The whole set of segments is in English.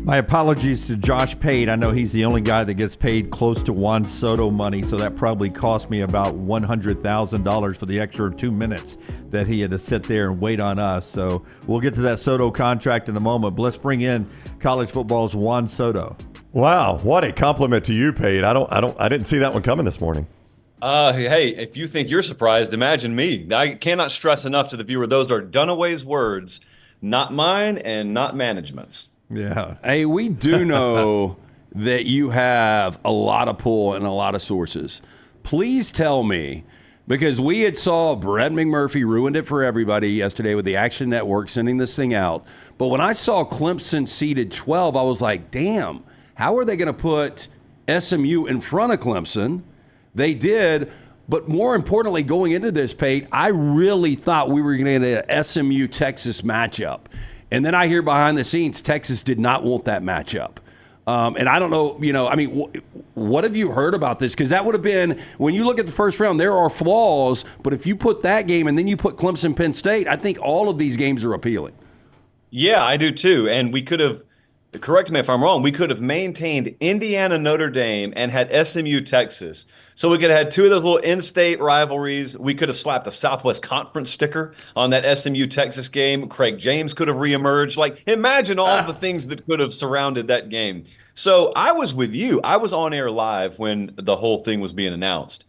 My apologies to Josh Pate. I know he's the only guy that gets paid close to Juan Soto money, so that probably cost me about $100,000 for the extra 2 minutes that he had to sit there and wait on us. So we'll get to that Soto contract in a moment, but let's bring in college football's Juan Soto. Wow, what a compliment to you, Pate. I didn't see that one coming this morning. Hey, if you think you're surprised, imagine me. I cannot stress enough to the viewer, those are Dunaway's words, not mine and not management's. Yeah. Hey, we do know that you have a lot of pull and a lot of sources. Please tell me, because we had saw Brett McMurphy ruined it for everybody yesterday with the Action Network sending this thing out. But when I saw Clemson seeded 12, I was like, damn, how are they going to put SMU in front of Clemson? They did. But more importantly, going into this, Pate, I really thought we were going to get an SMU-Texas matchup. And then I hear behind the scenes, Texas did not want that matchup. And I don't know, what have you heard about this? Because that would have been, when you look at the first round, there are flaws. But if you put that game and then you put Clemson-Penn State, I think all of these games are appealing. Yeah, I do too. And we could have, correct me if I'm wrong, we could have maintained Indiana-Notre Dame and had SMU-Texas. So we could have had two of those little in-state rivalries. We could have slapped a Southwest Conference sticker on that SMU-Texas game. Craig James could have reemerged. Like, imagine all the things that could have surrounded that game. So I was with you. I was on air live when the whole thing was being announced.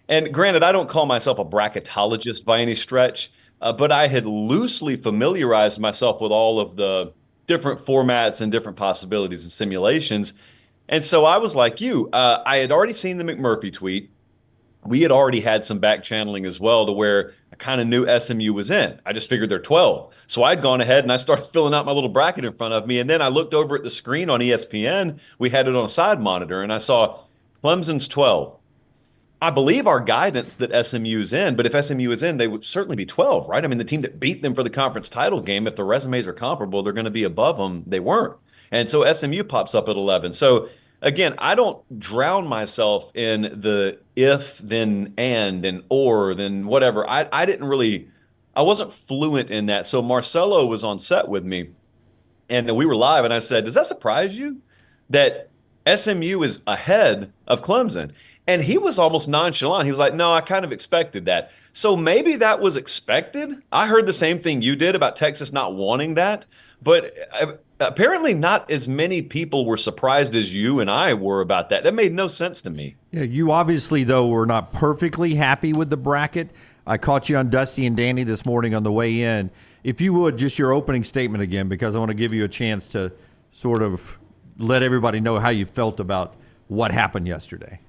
And granted, I don't call myself a bracketologist by any stretch, but I had loosely familiarized myself with all of the different formats and different possibilities and simulations. And so I was like you. I had already seen the McMurphy tweet. We had already had some back channeling as well to where I kind of knew SMU was in. I just figured they're 12. So I'd gone ahead and I started filling out my little bracket in front of me. And then I looked over at the screen on ESPN. We had it on a side monitor, and I saw Clemson's 12. I believe our guidance that SMU is in, but if SMU is in, they would certainly be 12, right? I mean, the team that beat them for the conference title game, if the resumes are comparable, they're going to be above them. They weren't. And so SMU pops up at 11. So again, I don't drown myself in the if, then and or, then whatever. I wasn't fluent in that. So Marcelo was on set with me, and we were live, and I said, does that surprise you that SMU is ahead of Clemson? And he was almost nonchalant. He was like, no, I kind of expected that. So maybe that was expected. I heard the same thing you did about Texas not wanting that. But apparently not as many people were surprised as you and I were about that. That made no sense to me. Yeah, you obviously, though, were not perfectly happy with the bracket. I caught you on Dusty and Danny this morning on the way in. If you would, just your opening statement again, because I want to give you a chance to sort of let everybody know how you felt about what happened yesterday.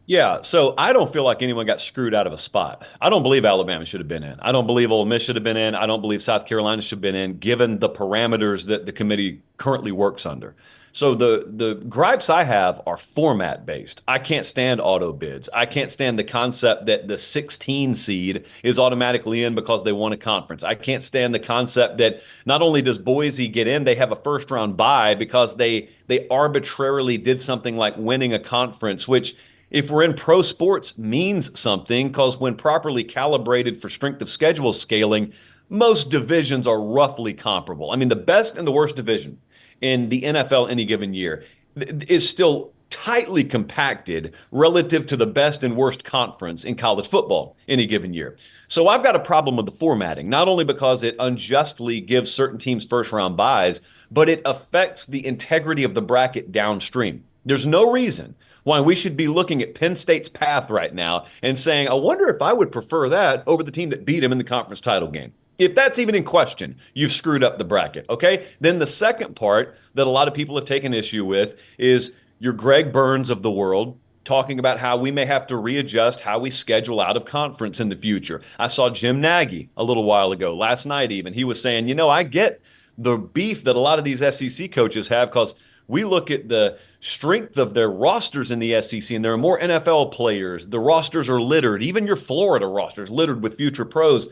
Yeah, so I don't feel like anyone got screwed out of a spot. I don't believe Alabama should have been in. I don't believe Ole Miss should have been in. I don't believe South Carolina should have been in, given the parameters that the committee currently works under. So the gripes I have are format-based. I can't stand auto bids. I can't stand the concept that the 16 seed is automatically in because they won a conference. I can't stand the concept that not only does Boise get in, they have a first-round bye because they arbitrarily did something like winning a conference, which, if we're in pro sports, means something, because when properly calibrated for strength of schedule scaling, most divisions are roughly comparable. I mean, the best and the worst division in the NFL any given year is still tightly compacted relative to the best and worst conference in college football any given year. So I've got a problem with the formatting, not only because it unjustly gives certain teams first-round byes, but it affects the integrity of the bracket downstream. There's no reason why we should be looking at Penn State's path right now and saying, I wonder if I would prefer that over the team that beat him in the conference title game. If that's even in question, you've screwed up the bracket, okay? Then the second part that a lot of people have taken issue with is your Greg Burns of the world talking about how we may have to readjust how we schedule out of conference in the future. I saw Jim Nagy a little while ago, last night even. He was saying, I get the beef that a lot of these SEC coaches have because we look at the strength of their rosters in the SEC, and there are more NFL players. The rosters are littered. Even your Florida roster is littered with future pros.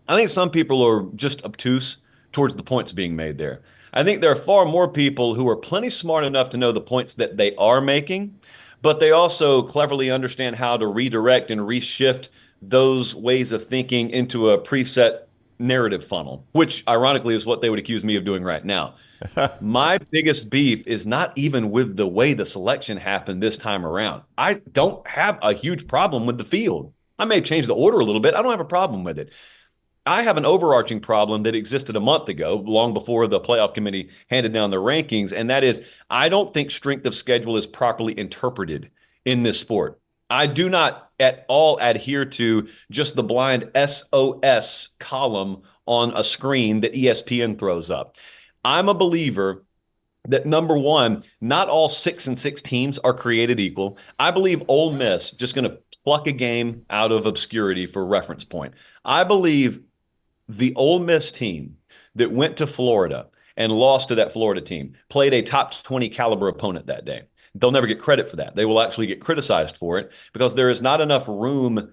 I think some people are just obtuse towards the points being made there. I think there are far more people who are plenty smart enough to know the points that they are making, but they also cleverly understand how to redirect and reshift those ways of thinking into a preset narrative funnel, which ironically is what they would accuse me of doing right now. My biggest beef is not even with the way the selection happened this time around. I don't have a huge problem with the field. I may change the order a little bit. I don't have a problem with it. I have an overarching problem that existed a month ago, long before the playoff committee handed down their rankings, and that is I don't think strength of schedule is properly interpreted in this sport. I do not at all adhere to just the blind SOS column on a screen that ESPN throws up. I'm a believer that, number one, not all 6-6 teams are created equal. I believe Ole Miss, just going to pluck a game out of obscurity for reference point. I believe the Ole Miss team that went to Florida and lost to that Florida team played a top 20 caliber opponent that day. They'll never get credit for that. They will actually get criticized for it because there is not enough room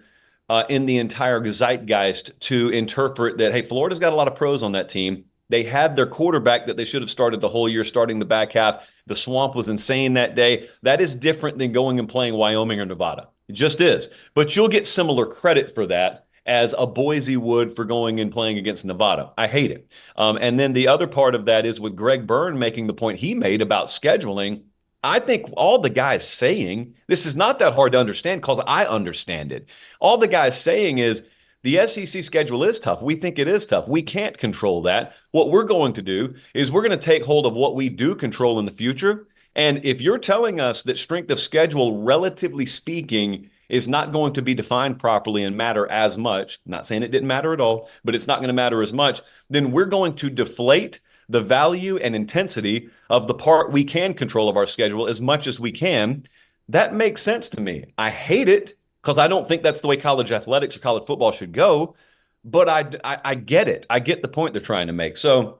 in the entire zeitgeist to interpret that, hey, Florida's got a lot of pros on that team. They had their quarterback that they should have started the whole year, starting the back half. The swamp was insane that day. That is different than going and playing Wyoming or Nevada. It just is. But you'll get similar credit for that as a Boise would for going and playing against Nevada. I hate it. And then the other part of that is with Greg Byrne making the point he made about scheduling. I think all the guys saying, this is not that hard to understand because I understand it. All the guys saying is, the SEC schedule is tough. We think it is tough. We can't control that. What we're going to do is we're going to take hold of what we do control in the future. And if you're telling us that strength of schedule, relatively speaking, is not going to be defined properly and matter as much, I'm not saying it didn't matter at all, but it's not going to matter as much, then we're going to deflate the value and intensity of the part we can control of our schedule as much as we can. That makes sense to me. I hate it because I don't think that's the way college athletics or college football should go, but I get it. I get the point they're trying to make. So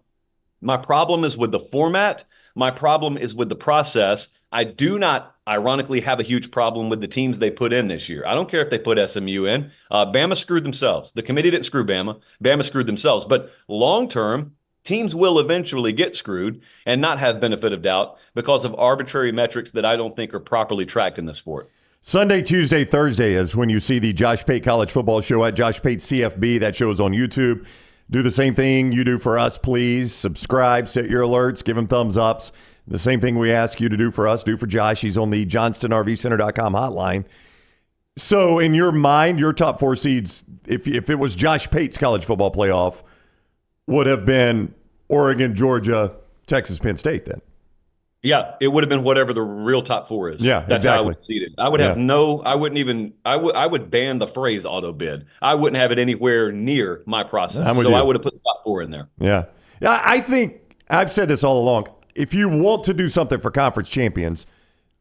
my problem is with the format. My problem is with the process. I do not, ironically, have a huge problem with the teams they put in this year. I don't care if they put SMU in. Bama screwed themselves. The committee didn't screw Bama. Bama screwed themselves. But long-term, teams will eventually get screwed and not have benefit of doubt because of arbitrary metrics that I don't think are properly tracked in the sport. Sunday, Tuesday, Thursday is when you see the Josh Pate College Football Show at Josh Pate CFB. That show is on YouTube. Do the same thing you do for us, please. Subscribe, set your alerts, give him thumbs ups. The same thing we ask you to do for us, do for Josh. He's on the JohnstonRVCenter.com hotline. So in your mind, your top four seeds, if it was Josh Pate's college football playoff, would have been Oregon, Georgia, Texas, Penn State then? Yeah, it would have been whatever the real top four is. Yeah, that's exactly. how I would see it. I would have I would ban the phrase auto bid. I wouldn't have it anywhere near my process. So I would have put the top four in there. Yeah. Yeah, I think I've said this all along. If you want to do something for conference champions,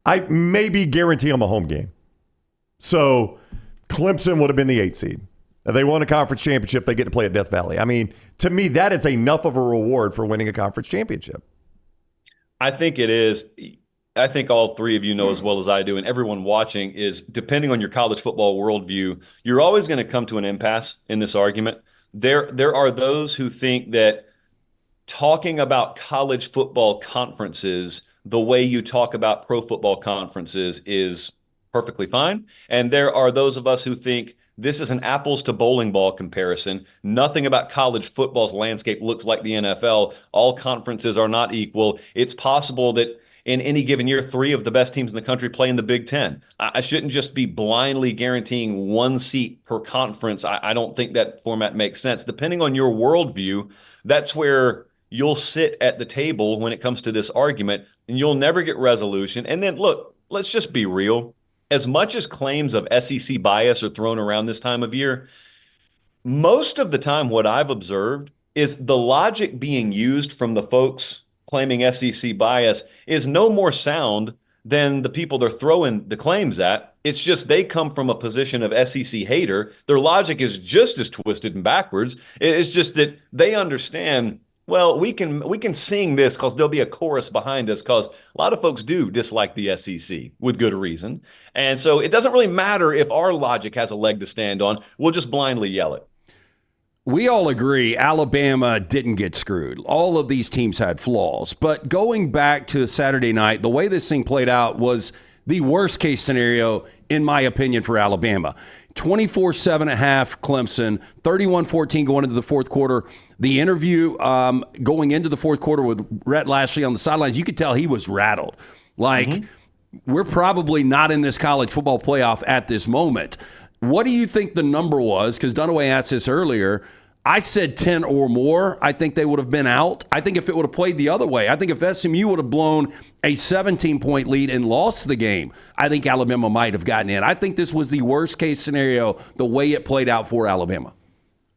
I maybe guarantee them a home game. So Clemson would have been the 8th seed. They won a conference championship. They get to play at Death Valley. I mean, to me, that is enough of a reward for winning a conference championship. I think it is. I think all three of you know as well as I do, and everyone watching is, depending on your college football worldview, you're always going to come to an impasse in this argument. There are those who think that talking about college football conferences the way you talk about pro football conferences is perfectly fine. And there are those of us who think this is an apples to bowling ball comparison. Nothing about college football's landscape looks like the NFL. All conferences are not equal. It's possible that in any given year, 3 of the best teams in the country play in the Big Ten. I shouldn't just be blindly guaranteeing 1 seat per conference. I don't think that format makes sense. Depending on your worldview, that's where you'll sit at the table when it comes to this argument, and you'll never get resolution. And then, look, let's just be real. As much as claims of SEC bias are thrown around this time of year, most of the time what I've observed is the logic being used from the folks claiming SEC bias is no more sound than the people they're throwing the claims at. It's just they come from a position of SEC hater. Their logic is just as twisted and backwards. It's just that they understand, well, we can sing this because there'll be a chorus behind us, because a lot of folks do dislike the SEC with good reason. And so it doesn't really matter if our logic has a leg to stand on. We'll just blindly yell it. We all agree Alabama didn't get screwed. All of these teams had flaws. But going back to Saturday night, the way this thing played out was the worst case scenario, in my opinion, for Alabama. 24-7 at half, Clemson, 31-14 going into the fourth quarter. The interview going into the fourth quarter with Rhett Lashley on the sidelines, you could tell he was rattled. Like, we're probably not in this college football playoff at this moment. What do you think the number was? Because Dunaway asked this earlier. I said 10 or more. I think they would have been out. I think if it would have played the other way, I think if SMU would have blown a 17-point lead and lost the game, I think Alabama might have gotten in. I think this was the worst-case scenario, the way it played out for Alabama.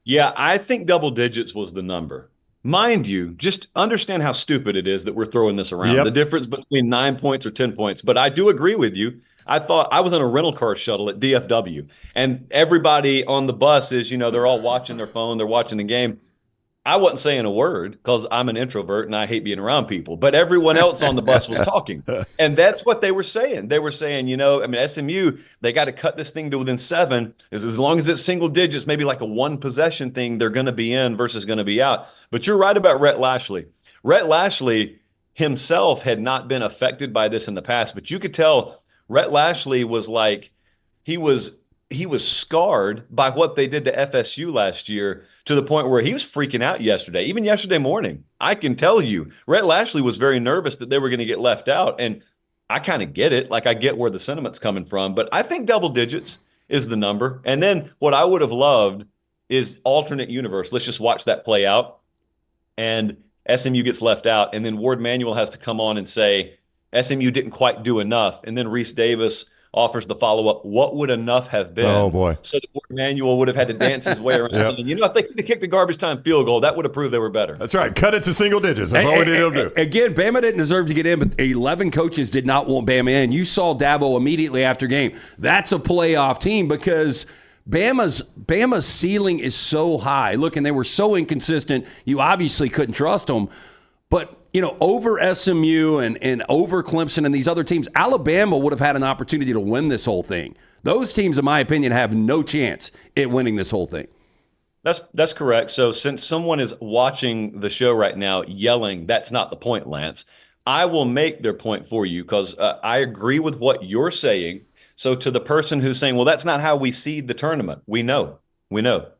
Yeah, I think double digits was the number. Mind you, just understand how stupid it is that we're throwing this around. Yep. The difference between 9 points or 10 points. But I do agree with you. I thought I was in a rental car shuttle at DFW, and everybody on the bus is, they're all watching their phone, they're watching the game. I wasn't saying a word because I'm an introvert and I hate being around people, but everyone else on the bus was talking. And that's what they were saying. They were saying, SMU, they got to cut this thing to within 7. As long as it's single digits, maybe like a one possession thing, they're going to be in versus going to be out. But you're right about Rhett Lashley. Rhett Lashley himself had not been affected by this in the past, but you could tell Rhett Lashley was like, he was scarred by what they did to FSU last year, to the point where he was freaking out yesterday, even yesterday morning. I can tell you, Rhett Lashley was very nervous that they were going to get left out. And I kind of get it. Like, I get where the sentiment's coming from, but I think double digits is the number. And then what I would have loved is alternate universe. Let's just watch that play out. And SMU gets left out. And then Ward Manuel has to come on and say, SMU didn't quite do enough. And then Reese Davis offers the follow-up, what would enough have been? Oh, boy. So that Ward Manuel would have had to dance his way around saying, if they could have kicked a garbage time field goal, that would have proved they were better. That's right. Cut it to single digits. That's all we need to do. Again, Bama didn't deserve to get in, but 11 coaches did not want Bama in. You saw Dabo immediately after game. That's a playoff team because Bama's ceiling is so high. Look, and they were so inconsistent, you obviously couldn't trust them. But over SMU and over Clemson and these other teams, Alabama would have had an opportunity to win this whole thing. Those teams, in my opinion, have no chance at winning this whole thing. That's correct. So since someone is watching the show right now yelling, that's not the point, Lance, I will make their point for you because I agree with what you're saying. So to the person who's saying, well, that's not how we seed the tournament, we know.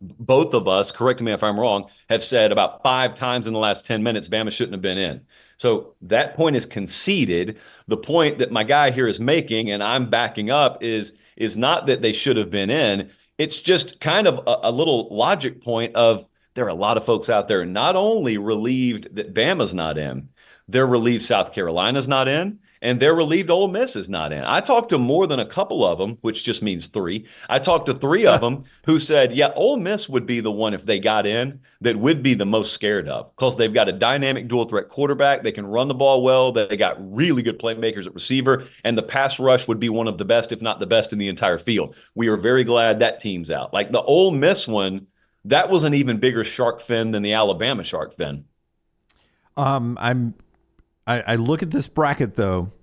Both of us, correct me if I'm wrong, have said about 5 times in the last 10 minutes, Bama shouldn't have been in. So that point is conceded. The point that my guy here is making, and I'm backing up, is not that they should have been in. It's just kind of a little logic point of there are a lot of folks out there not only relieved that Bama's not in, they're relieved South Carolina's not in, and they're relieved Ole Miss is not in. I talked to more than a couple of them, which just means 3. I talked to 3 of them who said, yeah, Ole Miss would be the one if they got in that would be the most scared of because they've got a dynamic dual threat quarterback. They can run the ball well. They got really good playmakers at receiver, and the pass rush would be one of the best, if not the best in the entire field. We are very glad that team's out. Like the Ole Miss one, that was an even bigger shark fin than the Alabama shark fin. I look at this bracket, though,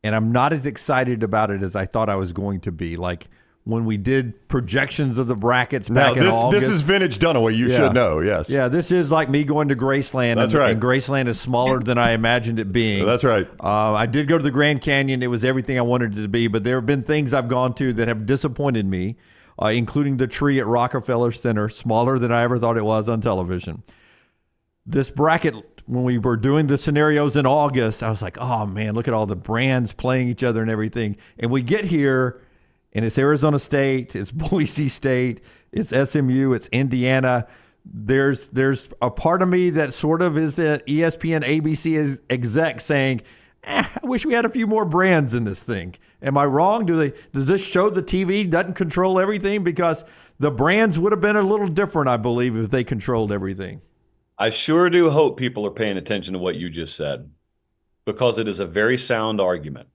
and I'm not as excited about it as I thought I was going to be. Like when we did projections of the brackets back in August. This is vintage Dunaway. You should know, yes. Yeah, this is like me going to Graceland. That's right. And Graceland is smaller than I imagined it being. That's right. I did go to the Grand Canyon. It was everything I wanted it to be, but there have been things I've gone to that have disappointed me, including the tree at Rockefeller Center, smaller than I ever thought it was on television. This bracket, when we were doing the scenarios in August, I was like, oh, man, look at all the brands playing each other and everything. And we get here, and it's Arizona State, it's Boise State, it's SMU, it's Indiana. There's a part of me that sort of is an ESPN, ABC exec saying, I wish we had a few more brands in this thing. Am I wrong? Does this show the TV doesn't control everything? Because the brands would have been a little different, I believe, if they controlled everything. I sure do hope people are paying attention to what you just said because it is a very sound argument.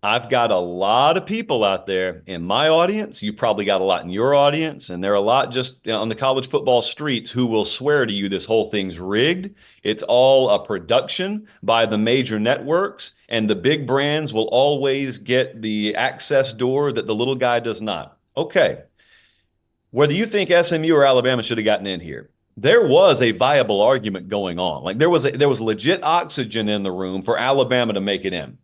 I've got a lot of people out there in my audience. You probably got a lot in your audience, and there are a lot just on the college football streets who will swear to you this whole thing's rigged. It's all a production by the major networks, and the big brands will always get the access door that the little guy does not. Okay. Whether you think SMU or Alabama should have gotten in here, there was a viable argument going on. Like there was legit oxygen in the room for Alabama to make it in.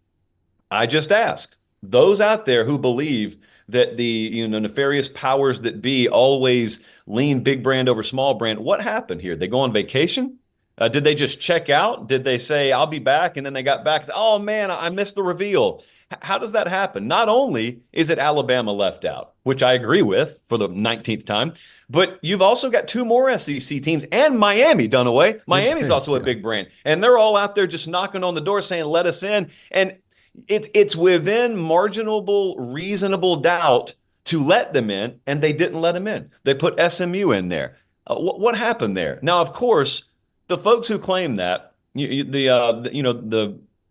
I just asked those out there who believe that the nefarious powers that be always lean big brand over small brand. What happened here? They go on vacation? Did they just check out? Did they say, I'll be back, and then they got back? Oh, man, I missed the reveal. How does that happen? Not only is it Alabama left out, which I agree with for the 19th time, but you've also got two more SEC teams and Miami, Dunaway. Miami's also a big brand. And they're all out there just knocking on the door saying, let us in. And it's within marginable, reasonable doubt to let them in, and they didn't let them in. They put SMU in there. What happened there? Now, of course, the folks who claim that,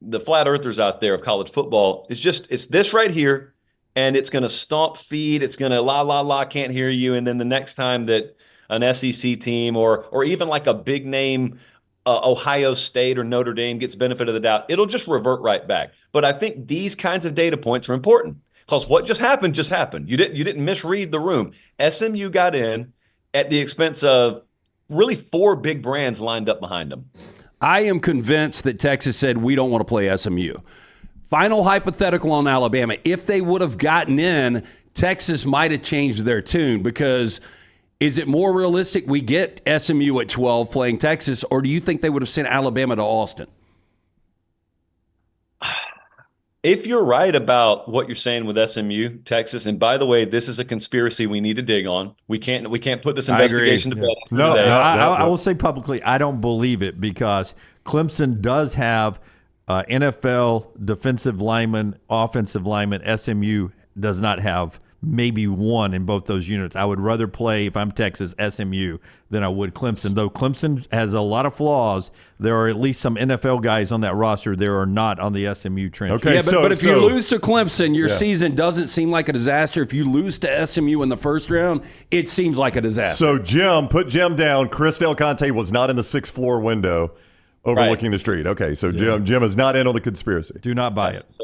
the flat earthers out there of college football, it's this right here, and it's going to stomp feed. It's going to la, can't hear you. And then the next time that an SEC team or even like a big name Ohio State or Notre Dame gets benefit of the doubt, it'll just revert right back. But I think these kinds of data points are important because what just happened just happened. You didn't misread the room. SMU got in at the expense of really four big brands lined up behind them. I am convinced that Texas said, we don't want to play SMU. Final hypothetical on Alabama. If they would have gotten in, Texas might have changed their tune, because is it more realistic we get SMU at 12 playing Texas, or do you think they would have sent Alabama to Austin? If you're right about what you're saying with SMU, Texas, and by the way, this is a conspiracy we need to dig on. We can't put this investigation to bed. No, I will say publicly, I don't believe it, because Clemson does have NFL defensive lineman, offensive lineman. SMU does not have maybe one in both those units. I would rather play, if I'm Texas, SMU than I would Clemson. Though Clemson has a lot of flaws, there are at least some NFL guys on that roster. There are not on the SMU trench. Okay, yeah, but if you lose to Clemson, your season doesn't seem like a disaster. If you lose to SMU in the first round, it seems like a disaster. So Jim, put Jim down. Chris Del Conte was not in the sixth floor window overlooking the street. Okay, so Jim is not in on the conspiracy. Do not buy it.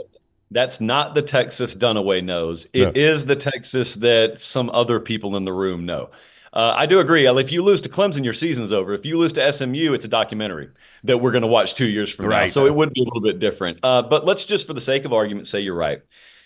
That's not the Texas Dunaway knows. It is the Texas that some other people in the room know. I do agree. If you lose to Clemson, your season's over. If you lose to SMU, it's a documentary that we're going to watch 2 years from now. So it would be a little bit different. But let's just, for the sake of argument, say you're right.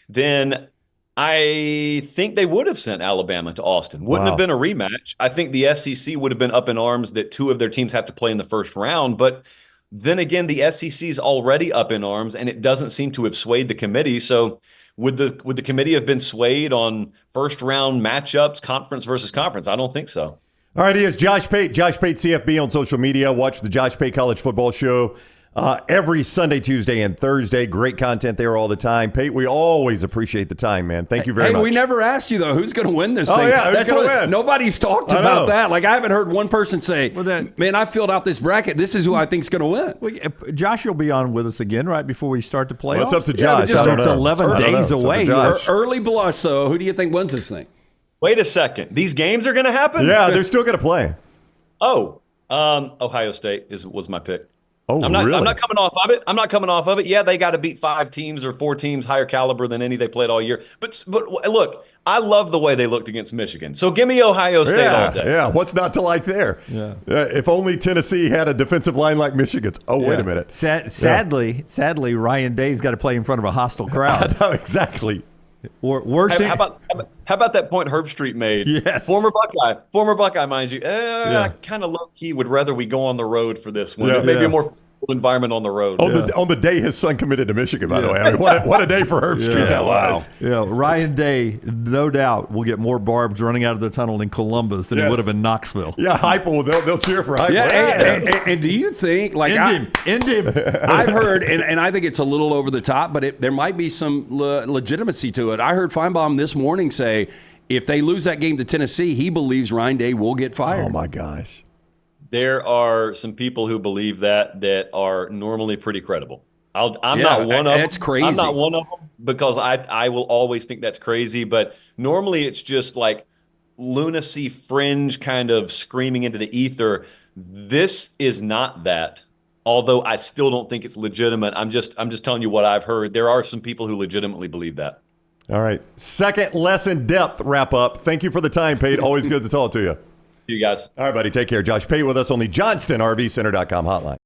Then I think they would have sent Alabama to Austin. Wouldn't have been a rematch. I think the SEC would have been up in arms that two of their teams have to play in the first round. But then again, the SEC is already up in arms, and it doesn't seem to have swayed the committee. So would the committee have been swayed on first round matchups, conference versus conference? I don't think so. All right, he is Josh Pate, Josh Pate CFB on social media. Watch the Josh Pate College Football Show every Sunday, Tuesday, and Thursday. Great content there all the time. Pate, we always appreciate the time, man. Thank you very much. We never asked you, though, who's going to win this thing? Yeah, who's going to win? Nobody's talked about that. Like, I haven't heard one person say, man, I filled out this bracket. This is who I think's going to win. Josh will be on with us again right before we start the playoffs. Well, it's up to Josh. It's 11 days away. Early blush, though. Who do you think wins this thing? Wait a second. These games are going to happen? Yeah, they're still going to play. Ohio State was my pick. Oh, I'm not really? I'm not coming off of it. Yeah, they got to beat 5 teams or 4 teams higher caliber than any they played all year. But look, I love the way they looked against Michigan. So give me Ohio State all day. Yeah, what's not to like there? Yeah. If only Tennessee had a defensive line like Michigan's. Oh, wait a minute. Sadly, Ryan Day's got to play in front of a hostile crowd. I know, exactly. How about that point Herbstreit made? Yes. Former Buckeye, mind you. I kind of low key would rather we go on the road for this one. Maybe a more environment on the road. On the day his son committed to Michigan, by the way. I mean, what a day for Herbstreit that was. Yeah, Ryan Day, no doubt, will get more barbs running out of the tunnel in Columbus than he would have in Knoxville. Yeah, Heupel, they'll cheer for Heupel. Yeah, and do you think, like, end him. I've heard, and I think it's a little over the top, but there might be some legitimacy to it. I heard Feinbaum this morning say, if they lose that game to Tennessee, he believes Ryan Day will get fired. Oh, my gosh. There are some people who believe that are normally pretty credible. I'm not one of them. That's crazy. I'm not one of them because I will always think that's crazy. But normally it's just like lunacy fringe kind of screaming into the ether. This is not that. Although I still don't think it's legitimate. I'm just telling you what I've heard. There are some people who legitimately believe that. All right. Second less in depth wrap up. Thank you for the time, Pate. Always good to talk to you. You guys. All right, buddy. Take care. Josh Pate with us on the JohnstonRVCenter.com hotline.